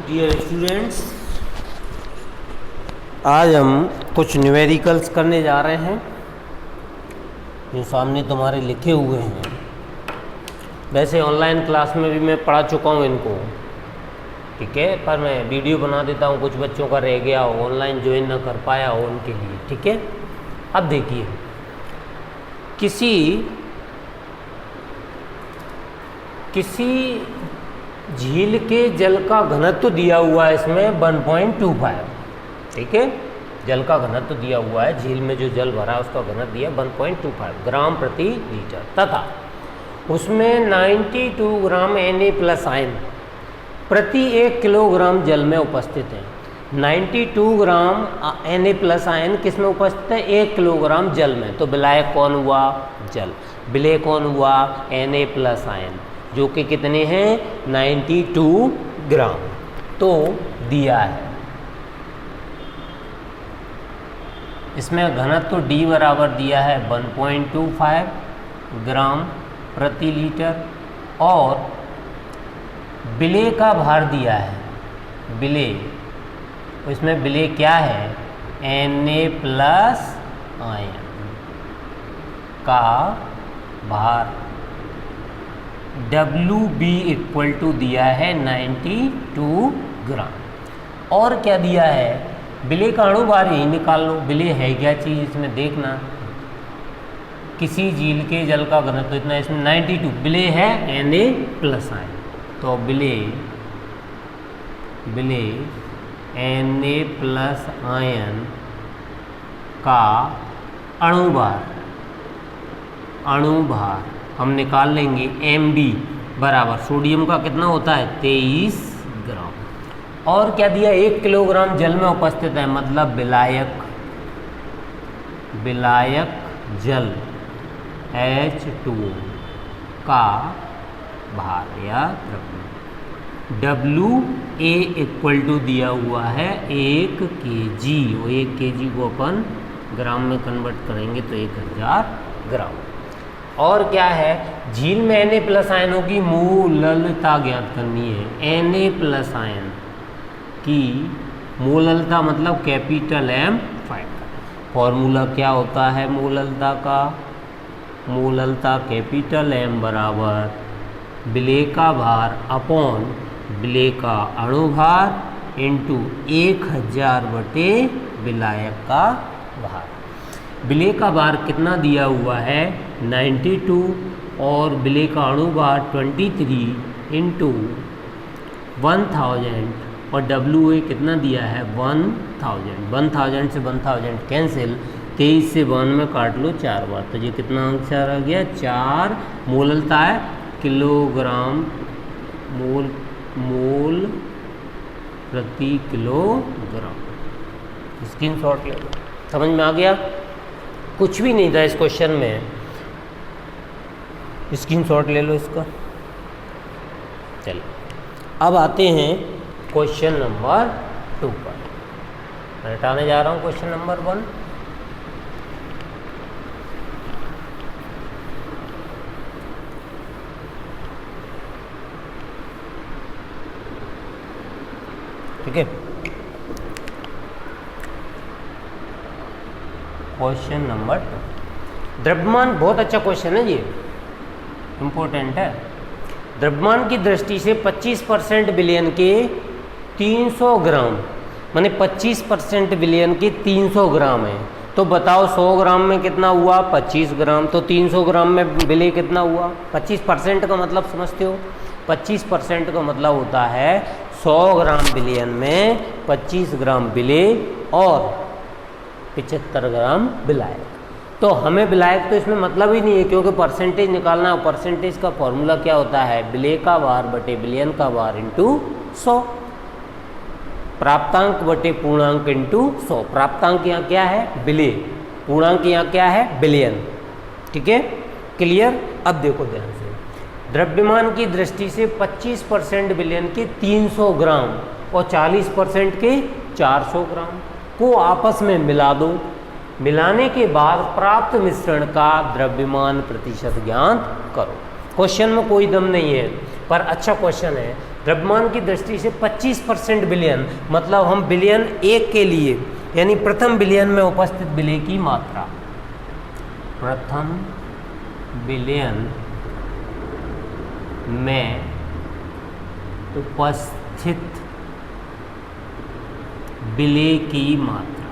Dear students, आज हम कुछ न्यूमेरिकल्स करने जा रहे हैं जो सामने तुम्हारे लिखे हुए हैं। वैसे ऑनलाइन क्लास में भी मैं पढ़ा चुका हूँ इनको, ठीक है, पर मैं वीडियो बना देता हूँ, कुछ बच्चों का रह गया हो, ऑनलाइन ज्वाइन ना कर पाया हो उनके लिए, ठीक है। अब देखिए, किसी झील के जल का घनत्व दिया हुआ है इसमें 1.25, ठीक है। जल का घनत्व दिया हुआ है, झील में जो जल भरा है उसका घनत्व दिया 1.25 ग्राम प्रति लीटर, तथा उसमें 92 ग्राम Na+ आयन प्रति 1 किलोग्राम जल में उपस्थित है। 92 ग्राम Na+ आयन किस में उपस्थित है? 1 किलोग्राम जल में। तो विलायक कौन हुआ? जल। विलेय कौन हुआ? Na+ आयन, जो कि कितने हैं? 92 ग्राम। तो दिया है इसमें घनत्व तो D बराबर दिया है 1.25 ग्राम प्रति लीटर, और विलेय का भार दिया है। विलेय, इसमें विलेय क्या है? Na+ आयन का भार WB इक्वल टू दिया है 92 ग्राम। और क्या दिया है? विलेय का अणु भार यही निकाल लो। विलेय है क्या चीज़ इसमें देखना। किसी झील के जल का घनत्व इतना, इसमें 92, विलेय है Na+ आयन। तो विलेय Na+ आयन का अणु भार हम निकाल लेंगे। Mb बराबर सोडियम का कितना होता है? 23 ग्राम। और क्या दिया? 1 किलोग्राम जल में उपस्थित है, मतलब विलायक जल H2O का भार या WA इक्वल टू दिया हुआ है 1 kg, और 1 kg को अपन ग्राम में कन्वर्ट करेंगे तो 1000 ग्राम। और क्या है? झील में Na+ आयनों की मोललता ज्ञात करनी है। Na+ आयन की मोललता मतलब कैपिटल M फैक्टर। फॉर्मूला क्या होता है मोललता का? मोललता कैपिटल M बराबर विलेय का भार अपॉन विलेय का अणु भार इंटू 1000 बटे विलायक का भार। विलेय का भार कितना दिया हुआ है? 92, और विलेय का अणु भार 23 इंटू 1000, और WA कितना दिया है? 1000। 1000 से 1000 कैंसिल, 23 से 1 में काट लो 4 बार, तो ये कितना आंसर आ गया? 4 मोललता है किलोग्राम मोल प्रति किलोग्राम। स्क्रीनशॉट ले लो। समझ में आ गया? कुछ भी नहीं था इस क्वेश्चन में, स्क्रीनशॉट ले लो इसका। चलिए अब आते हैं क्वेश्चन नंबर 2 पर। मैं हटाने जा रहा हूँ क्वेश्चन नंबर 1। ठीक है, क्वेश्चन नंबर 2। द्रव्यमान, बहुत अच्छा क्वेश्चन है, ये इम्पोर्टेंट है। द्रव्यमान की दृष्टि से 25% विलयन के 300 ग्राम, माने 25% विलयन के 300 ग्राम है। तो बताओ 100 ग्राम में कितना हुआ? 25 ग्राम। तो 300 ग्राम में विलय कितना हुआ? 25% का मतलब समझते हो? 25% का मतलब होता है 100 ग्राम विलयन में 25 ग्राम विलेय और 75 ग्राम विलायक। तो हमें विलायक तो इसमें मतलब ही नहीं है, क्योंकि परसेंटेज निकालना है। परसेंटेज का फॉर्मूला क्या होता है? विलेय का भार बटे विलयन का भार इंटू 100, प्राप्तांक बटे पूर्णांक इंटू 100। प्राप्तांक यहाँ क्या है? विलेय। पूर्णांक यहाँ क्या है? विलयन। ठीक है, क्लियर? अब देखो ध्यान से, द्रव्यमान की दृष्टि से 25% विलयन के 300 ग्राम और 40% के 400 ग्राम को आपस में मिला दो। मिलाने के बाद प्राप्त मिश्रण का द्रव्यमान प्रतिशत ज्ञात करो। क्वेश्चन में कोई दम नहीं है, पर अच्छा क्वेश्चन है। द्रव्यमान की दृष्टि से 25% विलयन, मतलब हम विलयन 1 के लिए यानी प्रथम विलयन में उपस्थित विलय की मात्रा, प्रथम विलयन में उपस्थित विलय की मात्रा,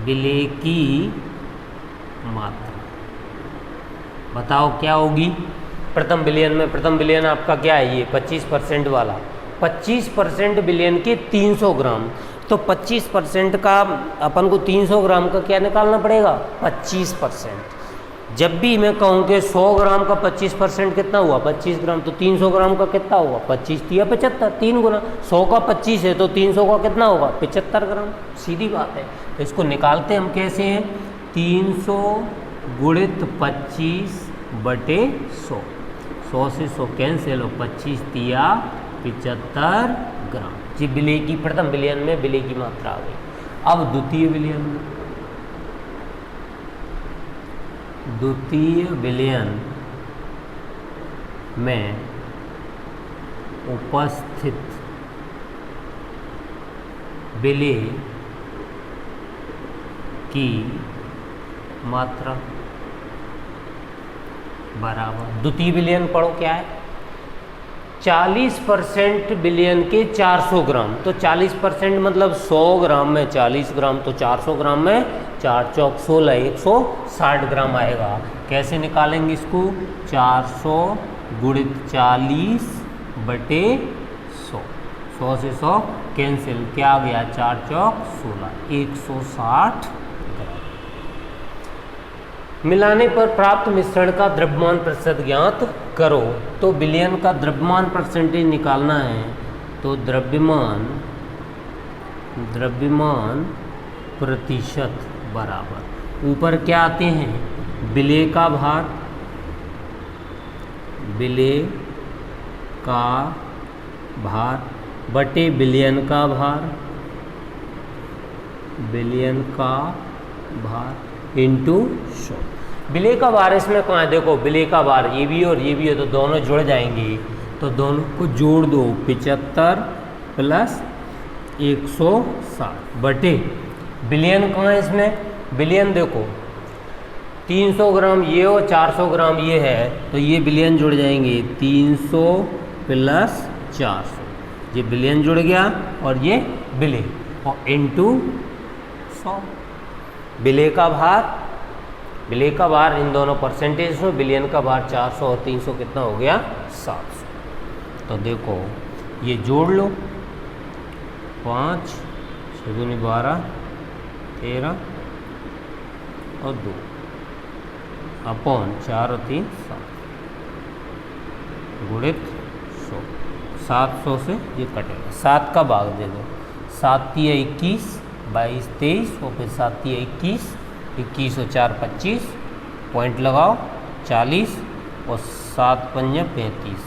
विलय की मात्रा बताओ क्या होगी। प्रथम विलयन में, प्रथम विलयन आपका क्या है, ये 25% वाला, 25% विलयन के 300 ग्राम, तो 25% का अपन को 300 ग्राम का क्या निकालना पड़ेगा, 25%। जब भी मैं कहूँ कि 100 ग्राम का 25% कितना हुआ, 25 ग्राम, तो 300 ग्राम का कितना हुआ, 25 या 75, 3 गुना। 100 का 25 है तो 300 का कितना होगा, 75 ग्राम। सीधी बात है। तो इसको निकालते हम कैसे हैं, 300 गुणित 25 बटे 100, 100 से 100 कैंसिल हो, 25 तिया 75 ग्राम। जी विलय की, प्रथम विलयन में विलय की मात्रा आ गई। अब द्वितीय विलयन में, द्वितीय विलयन में उपस्थित विलय की मात्रा बराबर, द्वितीय विलयन पढ़ो क्या है, 40% विलयन के 400 ग्राम, तो 40% मतलब 100 ग्राम में 40 ग्राम, तो 400 ग्राम में 4 चौक 16, 160 ग्राम आएगा। कैसे निकालेंगे इसको, 400 गुणित 40 बटे 100, 100 से 100 कैंसिल, क्या आ गया, 4 चौक 16, 160 ग्राम। मिलाने पर प्राप्त मिश्रण का द्रव्यमान प्रतिशत ज्ञात करो। तो विलयन का द्रव्यमान परसेंटेज निकालना है, तो द्रव्यमान प्रतिशत बराबर, ऊपर क्या आते हैं, विलय का भार, विलय का भार बटे विलयन का भार, विलयन का भार इंटू 100। विलय का भार इसमें कहाँ है, देखो विलय का भार ये भी और ये भी है, तो दोनों जुड़ जाएंगे, तो दोनों को जोड़ दो, 75 प्लस 160 बटे विलयन कहाँ है इसमें, विलयन देखो 300 ग्राम ये और 400 ग्राम ये है, तो ये विलयन जुड़ जाएंगे, 300 प्लस 400, ये विलयन जुड़ गया और ये विलय, और इंटू 100। विलय का भार, विलय का भार इन दोनों परसेंटेज में, विलयन का भार 400 और 300 कितना हो गया, 700। तो देखो ये जोड़ लो, 5 6 दूनी 12 13 और 2 अपॉन 4 और 3 7 गुणित 100, 700 से ये कटेगा, 7 का भाग दे दो, 7 तिया 21, 22 23 और फिर 7 तिया 21, 21 और 4 25, पॉइंट लगाओ 40 और 7 पंजा 35,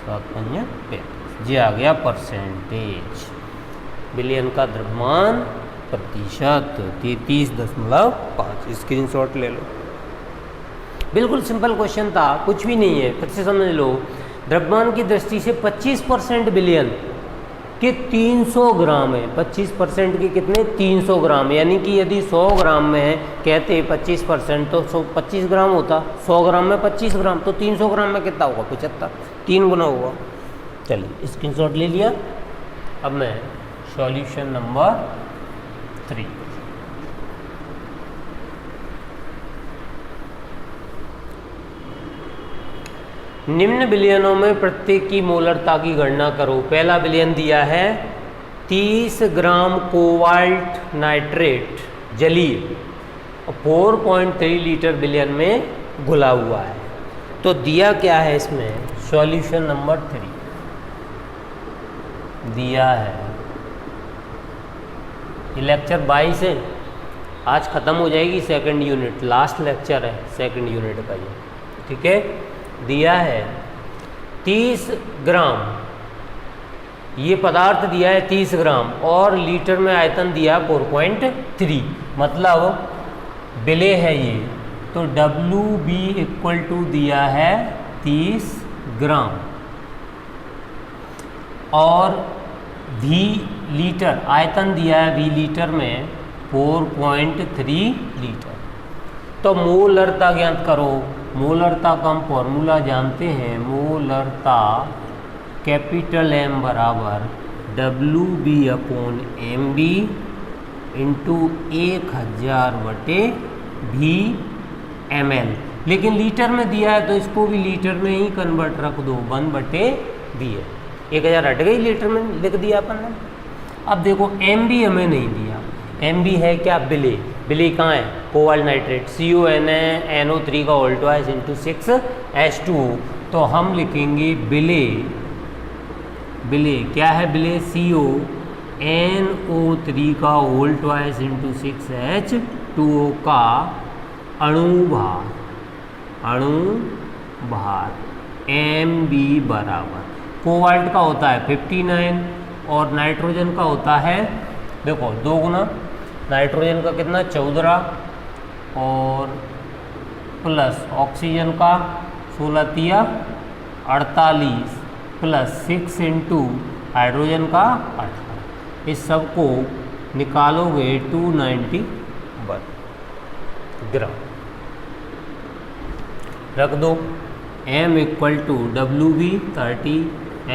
7 पंजा 35, ये आ गया परसेंटेज। विलयन का द्रव्यमान प्रतिशत 33.5। स्क्रीनशॉट ले लो। बिल्कुल सिंपल क्वेश्चन था, कुछ भी नहीं है, फिर से समझ लो। द्रव्यमान की दृष्टि से 25% विलयन के 300 ग्राम है, 25% के कितने, 300 ग्राम, यानी कि यदि 100 ग्राम में कहते 25% तो 125 ग्राम होता, 100 ग्राम में 25 ग्राम, तो 300 ग्राम में कितना होगा, 75, 3 गुना होगा। चलिए स्क्रीनशॉट ले लिया। अब मैं सॉल्यूशन नंबर 3, निम्न विलयनों में प्रत्येक की मोलरता की गणना करो। पहला विलयन दिया है 30 ग्राम कोबाल्ट नाइट्रेट जलीय 4.3 लीटर विलयन में घुला हुआ है। तो दिया क्या है इसमें, सॉल्यूशन नंबर 3 दिया है। ये लेक्चर 22 है, आज ख़त्म हो जाएगी सेकंड यूनिट, लास्ट लेक्चर है सेकंड यूनिट का ये, ठीक है। दिया है 30 ग्राम, ये पदार्थ दिया है 30 ग्राम और लीटर में आयतन दिया 4.3, मतलब विलय है ये, तो WB इक्वल टू दिया है 30 ग्राम, और V लीटर, आयतन दिया है V लीटर में 4.3 लीटर। तो मोलरता ज्ञात करो। मोलरता का हम फॉर्मूला जानते हैं, मोलरता कैपिटल M बराबर WB/MB इंटू 1000/V/ml। लेकिन लीटर में दिया है तो इसको भी लीटर में ही कन्वर्ट रख दो, 1/V है। 1000 हट गई, लीटर में लिख दिया अपन ने। अब देखो MB हमें नहीं दिया, MB है क्या, बिले। बिले कहाँ है, कोबाल्ट नाइट्रेट, CuNO3 का वोल्टवाइज इंटू 6H2। तो हम लिखेंगे बिले, बिले क्या है, बिले CuNO3 का वोल्टवाइज इंटू 6H2O का अणुभार, अणुभार MB बराबर, कोबाल्ट का होता है 59 और नाइट्रोजन का होता है, देखो 2 गुना, नाइट्रोजन का कितना 14 और प्लस ऑक्सीजन का 16 48 प्लस 6 इंटू हाइड्रोजन का 18। इस सब को निकालोगे 291 ग्राम। रख दो M equal to WB 30,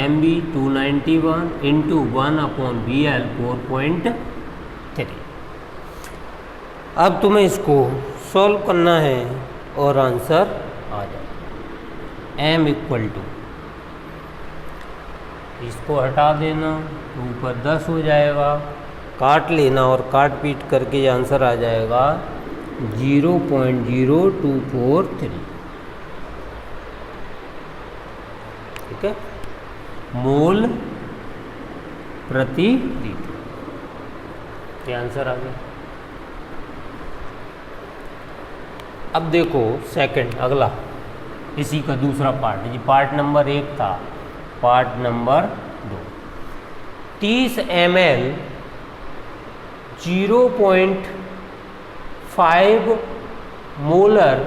MB 291 into 1/VL 4.3। अब तुम्हें इसको सॉल्व करना है और आंसर आ जाए। M इक्वल टू, इसको हटा देना तो ऊपर 10 हो जाएगा, काट लेना और काट पीट करके आंसर आ जाएगा 0.0243। ठीक है, मोल प्रति लीटर, ये आंसर आ गया। अब देखो सेकंड, अगला इसी का दूसरा पार्ट, ये पार्ट नंबर 1 था, part number 2। 30 ml 0.5 molar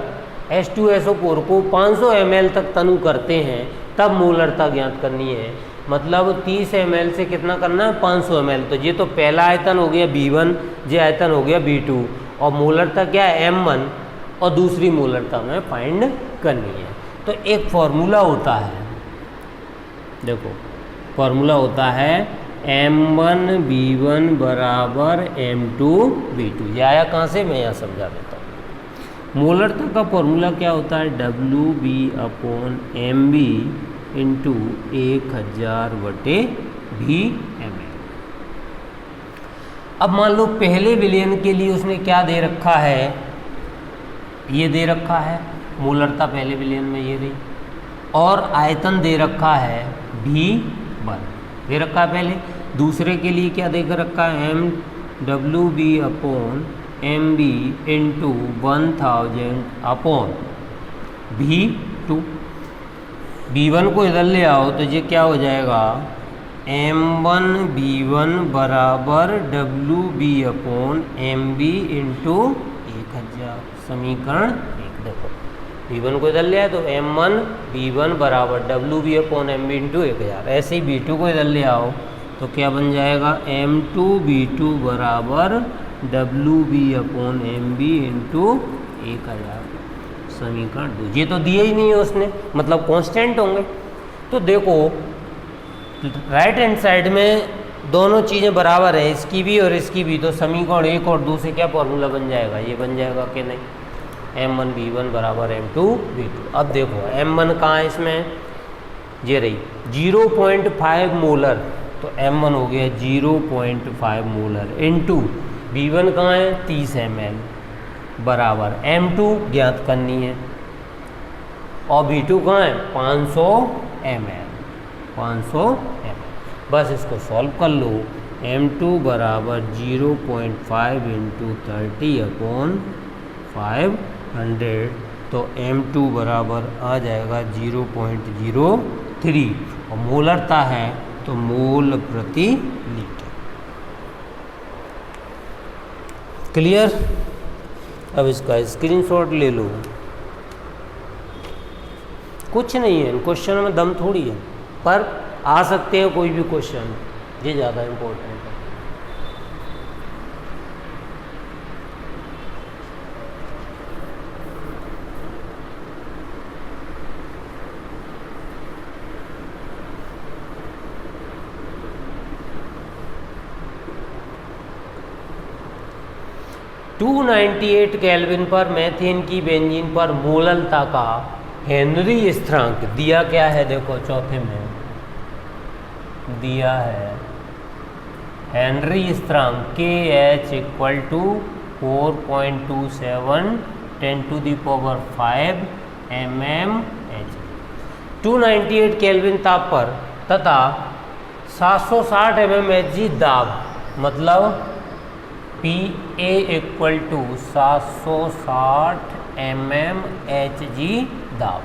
H2SO4 को 500 ml तक तनु करते हैं, तब मोलरता ज्ञात करनी है। मतलब 30 ml से कितना करना है, 500 ml। तो ये तो पहला आयतन हो गया B1, ये आयतन हो गया B2, और मोलरता क्या है M1, और दूसरी मोलरता हमें फाइंड करनी है। तो एक फॉर्मूला होता है, देखो फॉर्मूला होता है M1B1 बराबर M2B2। ये आया कहाँ से, मैं यहाँ समझा देता हूँ। मोलरता का फॉर्मूला क्या होता है, WB/MB इंटू 1000/Vml। अब मान लो पहले विलयन के लिए उसने क्या दे रखा है, ये दे रखा है मोलरता पहले विलयन में, ये रही, और आयतन दे रखा है V1 दे रखा है पहले। दूसरे के लिए क्या देकर रखा है, MWB/MB इंटू 1000/V2। B1 को इधर ले आओ तो ये क्या हो जाएगा, M1B1 बराबर WB/MB इंटू 1000, समीकरण 1। देखो B1 को इधर ले आए तो M1B1 बराबर WB/MB इंटू 1000। ऐसे ही B2 को इधर ले आओ तो क्या बन जाएगा, M2B2 बराबर WB/MB इंटू 1000, समीकरण 2। ये तो दिए ही नहीं है उसने, मतलब कांस्टेंट होंगे। तो देखो राइट हैंड साइड में दोनों चीज़ें बराबर है, इसकी भी और इसकी भी, तो समीकरण 1 और 2 से क्या फॉर्मूला बन जाएगा, ये बन जाएगा कि नहीं, M1B1 बराबर M2B2। अब देखो M1 कहाँ है इसमें, ये रही 0.5 मोलर, तो M1 हो गया 0.5 मोलर इंटू B1 कहाँ है 30 ml बराबर M2 ज्ञात करनी है, और B2 कहाँ है 500 ml, 500 ml। बस इसको सॉल्व कर लो। M2 बराबर 0.5 इंटू 30/500, तो M2 बराबर आ जाएगा 0.03, और मोलरता है तो मोल प्रति लीटर। क्लियर। अब इसका स्क्रीनशॉट ले लो। कुछ नहीं है, क्वेश्चन में दम थोड़ी है, पर आ सकते हैं कोई भी क्वेश्चन, ये ज़्यादा इम्पोर्टेंट है। टू 98 केल्विन पर मेथेन की बेंजीन पर मोललता का हेनरी स्थिरांक दिया क्या है, देखो चौथे में दिया है हेनरी स्थिरांक KH equal to 4.27 10⁵ mmHg। 298 kelvin ताप पर तथा 760 mmHg दाब, मतलब PA इक्वल टू 760 mmHg दाब।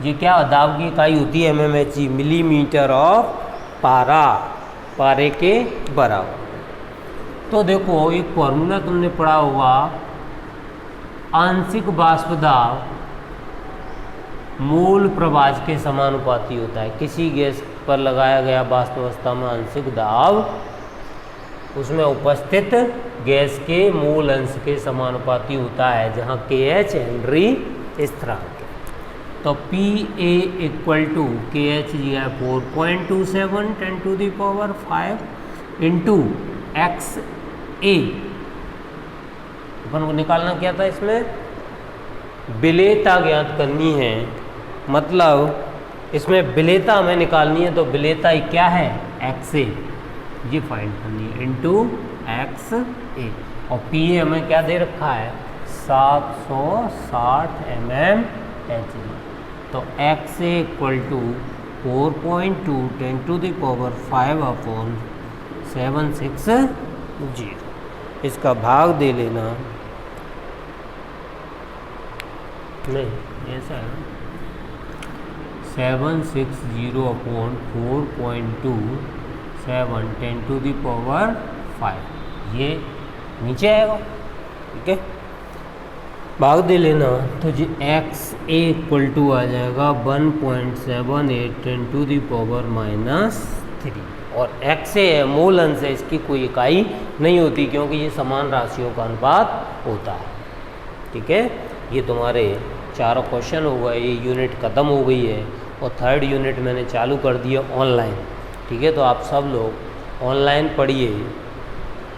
ये क्या दाब की इकाई होती है, mmHg, मिलीमीटर ऑफ पारा, पारे के बराबर। तो देखो एक फॉर्मूला तुमने पढ़ा होगा, आंशिक वाष्प दाब मूल प्रवाह के समानुपाती होता है। किसी गैस पर लगाया गया वाष्प अवस्था में आंशिक दाब उसमें उपस्थित गैस के मूल अंश के समानुपाती होता है, जहाँ KH हेनरी स्थिरांक है। तो PA इक्वल टू KH जी है 4.27 10⁵ इंटू XA। अपन को निकालना क्या था, इसमें विलेयता ज्ञात करनी है, मतलब इसमें विलेयता हमें निकालनी है, तो विलेयता क्या है XA, ये फाइंड करनी है, इंटू XA। और PA हमें क्या दे रखा है 760 mmHg। तो XA इक्वल टू 4.2 10⁵/760। इसका भाग दे लेना, नहीं ऐसा है 760/4.27 10⁵, ये नीचे आएगा, ठीक है, भाग दे लेना। तो जी XA इक्वल टू आ जाएगा 1.78 10⁻³ और XA है मूल अंश है, इसकी कोई इकाई नहीं होती क्योंकि ये समान राशियों का अनुपात होता है, ठीक है। ये तुम्हारे चारों क्वेश्चन हो गए, ये यूनिट ख़त्म हो गई है और थर्ड यूनिट मैंने चालू कर दिया ऑनलाइन, ठीक है। तो आप सब लोग ऑनलाइन पढ़िए,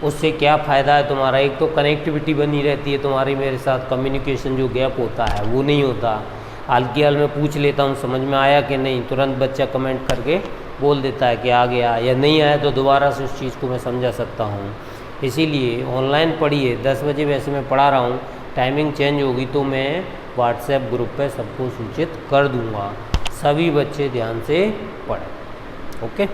उससे क्या फ़ायदा है तुम्हारा, एक तो कनेक्टिविटी बनी रहती है तुम्हारी मेरे साथ, कम्युनिकेशन जो गैप होता है वो नहीं होता। हाल की हाल में पूछ लेता हूँ समझ में आया कि नहीं, तुरंत बच्चा कमेंट करके बोल देता है कि आ गया, या नहीं आया तो दोबारा से उस चीज़ को मैं समझा सकता हूँ। इसीलिए ऑनलाइन पढ़िए, 10 बजे वैसे मैं पढ़ा रहा हूँ, टाइमिंग चेंज होगी तो मैं व्हाट्सएप ग्रुप पे सबको सूचित कर दूँगा। सभी बच्चे ध्यान से पढ़ें, ओके।